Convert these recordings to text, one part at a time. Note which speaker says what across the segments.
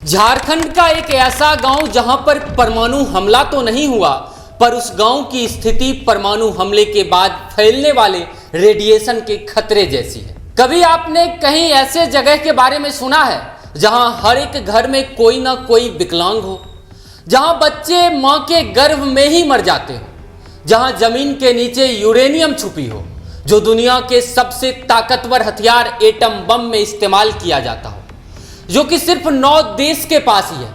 Speaker 1: झारखंड का एक ऐसा गांव जहां पर परमाणु हमला तो नहीं हुआ, पर उस गांव की स्थिति परमाणु हमले के बाद फैलने वाले रेडिएशन के खतरे जैसी है। कभी आपने कहीं ऐसे जगह के बारे में सुना है जहां हर एक घर में कोई ना कोई विकलांग हो, जहां बच्चे मां के गर्भ में ही मर जाते हो, जहां जमीन के नीचे यूरेनियम छुपी हो जो दुनिया के सबसे ताकतवर हथियार एटम बम में इस्तेमाल किया जाता हो, जो कि सिर्फ 9 देश के पास ही है,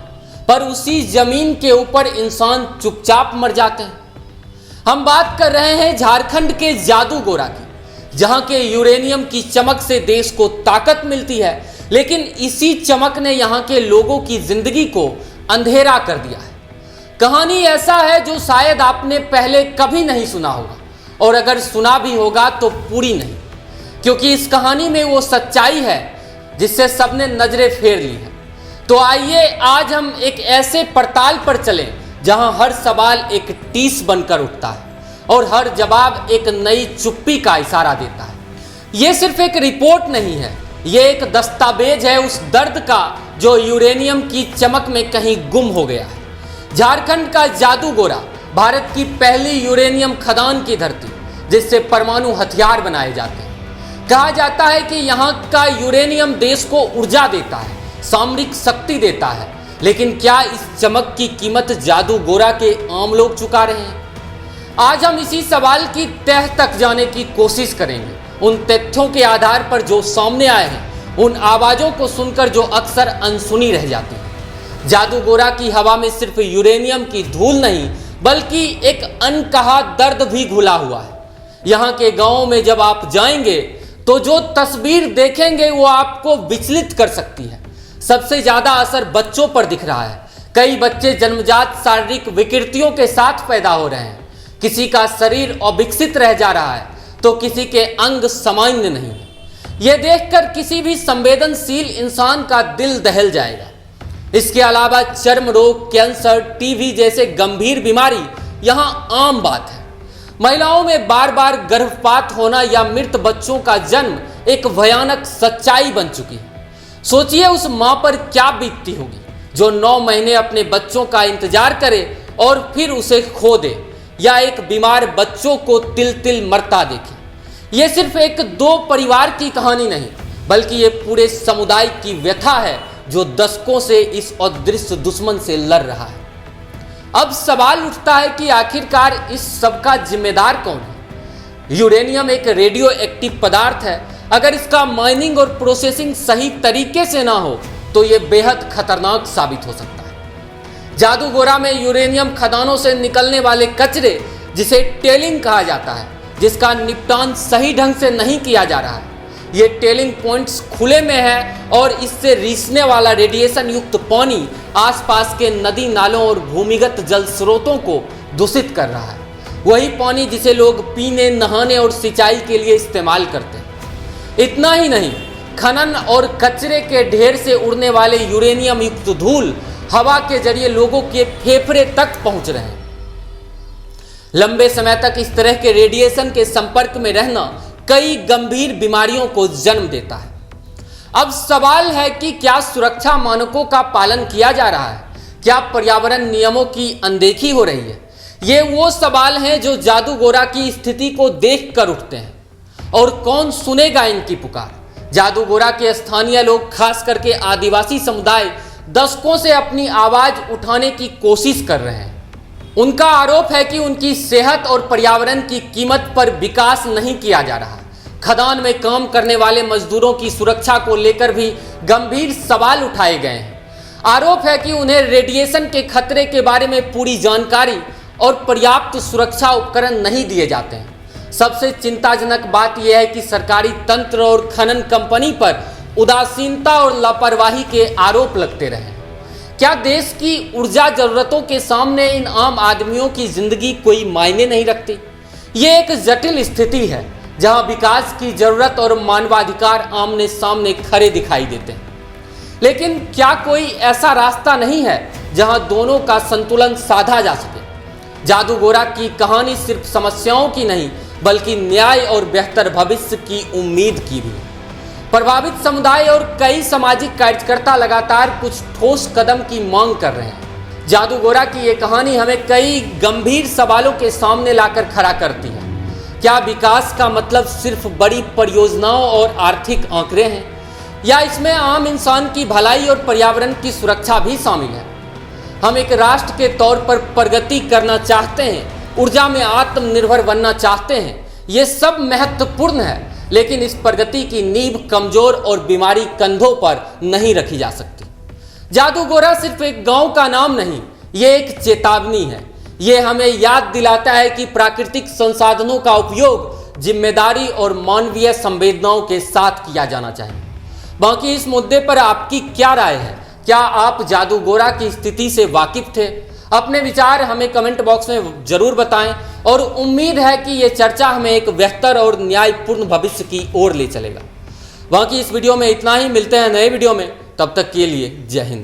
Speaker 1: पर उसी जमीन के ऊपर इंसान चुपचाप मर जाते हैं। हम बात कर रहे हैं झारखंड के जादूगोरा की, जहां के यूरेनियम की चमक से देश को ताकत मिलती है, लेकिन इसी चमक ने यहां के लोगों की जिंदगी को अंधेरा कर दिया है। कहानी ऐसा है जो शायद आपने पहले कभी नहीं सुना होगा, और अगर सुना भी होगा तो पूरी नहीं, क्योंकि इस कहानी में वो सच्चाई है जिससे सबने नजरें फेर ली है। तो आइए आज हम एक ऐसे पड़ताल पर चलें जहां हर सवाल एक टीस बनकर उठता है और हर जवाब एक नई चुप्पी का इशारा देता है। ये सिर्फ एक रिपोर्ट नहीं है, ये एक दस्तावेज है उस दर्द का जो यूरेनियम की चमक में कहीं गुम हो गया है। झारखंड का जादूगोरा, भारत की पहली यूरेनियम खदान की धरती, जिससे परमाणु हथियार बनाए जाते हैं। कहा जाता है कि यहाँ का यूरेनियम देश को ऊर्जा देता है, सामरिक शक्ति देता है, लेकिन क्या इस चमक की कीमत जादूगोरा के आम लोग चुका रहे हैं? आज हम इसी सवाल की तह तक जाने की कोशिश करेंगे, उन तथ्यों के आधार पर जो सामने आए हैं, उन आवाज़ों को सुनकर जो अक्सर अनसुनी रह जाती हैं। जादूगोरा की हवा में सिर्फ यूरेनियम की धूल नहीं, बल्कि एक अनकहा दर्द भी घुला हुआ है। यहाँ के गाँवों में जब आप जाएंगे तो जो तस्वीर देखेंगे वो आपको विचलित कर सकती है। सबसे ज्यादा असर बच्चों पर दिख रहा है। कई बच्चे जन्मजात शारीरिक विकृतियों के साथ पैदा हो रहे हैं। किसी का शरीर अविकसित रह जा रहा है तो किसी के अंग सामान्य नहीं है। यह देखकर किसी भी संवेदनशील इंसान का दिल दहल जाएगा। इसके अलावा चर्म रोग, कैंसर, टीबी जैसे गंभीर बीमारी यहाँ आम बात है। महिलाओं में बार बार गर्भपात होना या मृत बच्चों का जन्म एक भयानक सच्चाई बन चुकी है। सोचिए उस मां पर क्या बीतती होगी जो 9 महीने अपने बच्चों का इंतजार करे और फिर उसे खो दे, या एक बीमार बच्चों को तिल तिल मरता देखे। यह सिर्फ 1-2 परिवार की कहानी नहीं, बल्कि ये पूरे समुदाय की व्यथा है जो दशकों से इस अदृश्य दुश्मन से लड़ रहा है। अब सवाल उठता है कि आखिरकार इस सब का जिम्मेदार कौन है? यूरेनियम एक रेडियो एक्टिव पदार्थ है। अगर इसका माइनिंग और प्रोसेसिंग सही तरीके से ना हो तो यह बेहद खतरनाक साबित हो सकता है। जादूगोरा में यूरेनियम खदानों से निकलने वाले कचरे, जिसे टेलिंग कहा जाता है, जिसका निपटान सही ढंग से नहीं किया जा रहा है। ये टेलिंग पॉइंट्स खुले में है और इससे रिसने वाला रेडिएशन युक्त पानी आसपास के नदी नालों और भूमिगत जल स्रोतों को दूषित कर रहा है। वही पानी जिसे लोग पीने, नहाने और सिंचाई के लिए इस्तेमाल करते हैं। इतना ही नहीं, खनन और कचरे के ढेर से उड़ने वाले यूरेनियम युक्त धूल हवा के जरिए लोगों के फेफड़े तक पहुंच रहे हैं। लंबे समय तक इस तरह के रेडिएशन के संपर्क में रहना कई गंभीर बीमारियों को जन्म देता है। अब सवाल है कि क्या सुरक्षा मानकों का पालन किया जा रहा है? क्या पर्यावरण नियमों की अनदेखी हो रही है? ये वो सवाल हैं जो जादूगोरा की स्थिति को देखकर उठते हैं। और कौन सुनेगा इनकी पुकार? जादूगोरा के स्थानीय लोग, खास करके आदिवासी समुदाय, दशकों से अपनी आवाज उठाने की कोशिश कर रहे हैं। उनका आरोप है कि उनकी सेहत और पर्यावरण की कीमत पर विकास नहीं किया जा रहा। खदान में काम करने वाले मजदूरों की सुरक्षा को लेकर भी गंभीर सवाल उठाए गए हैं। आरोप है कि उन्हें रेडिएशन के खतरे के बारे में पूरी जानकारी और पर्याप्त सुरक्षा उपकरण नहीं दिए जाते हैं। सबसे चिंताजनक बात यह है कि सरकारी तंत्र और खनन कंपनी पर उदासीनता और लापरवाही के आरोप लगते रहे। क्या देश की ऊर्जा जरूरतों के सामने इन आम आदमियों की जिंदगी कोई मायने नहीं रखती? ये एक जटिल स्थिति है जहां विकास की जरूरत और मानवाधिकार आमने सामने खड़े दिखाई देते हैं। लेकिन क्या कोई ऐसा रास्ता नहीं है जहां दोनों का संतुलन साधा जा सके? जादूगोरा की कहानी सिर्फ समस्याओं की नहीं, बल्कि न्याय और बेहतर भविष्य की उम्मीद की भी। प्रभावित समुदाय और कई सामाजिक कार्यकर्ता लगातार कुछ ठोस कदम की मांग कर रहे हैं। जादू गोरा की ये कहानी हमें कई गंभीर सवालों के सामने लाकर खड़ा करती है। क्या विकास का मतलब सिर्फ बड़ी परियोजनाओं और आर्थिक आंकड़े हैं, या इसमें आम इंसान की भलाई और पर्यावरण की सुरक्षा भी शामिल है? हम एक राष्ट्र के तौर पर प्रगति करना चाहते हैं, ऊर्जा में आत्मनिर्भर बनना चाहते हैं, ये सब महत्वपूर्ण है, लेकिन इस प्रगति की नींव कमजोर और बीमारी कंधों पर नहीं रखी जा सकती। जादू गोरा सिर्फ एक गांव का नाम नहीं, ये एक चेतावनी है। ये हमें याद दिलाता है कि प्राकृतिक संसाधनों का उपयोग जिम्मेदारी और मानवीय संवेदनाओं के साथ किया जाना चाहिए। बाकी इस मुद्दे पर आपकी क्या राय है? क्या आप जादू गोरा की स्थिति से वाकिफ थे? अपने विचार हमें कमेंट बॉक्स में जरूर बताएं और उम्मीद है कि ये चर्चा हमें एक बेहतर और न्यायपूर्ण भविष्य की ओर ले चलेगा। बाकी इस वीडियो में इतना ही, मिलते हैं नए वीडियो में, तब तक के लिए जय हिंद।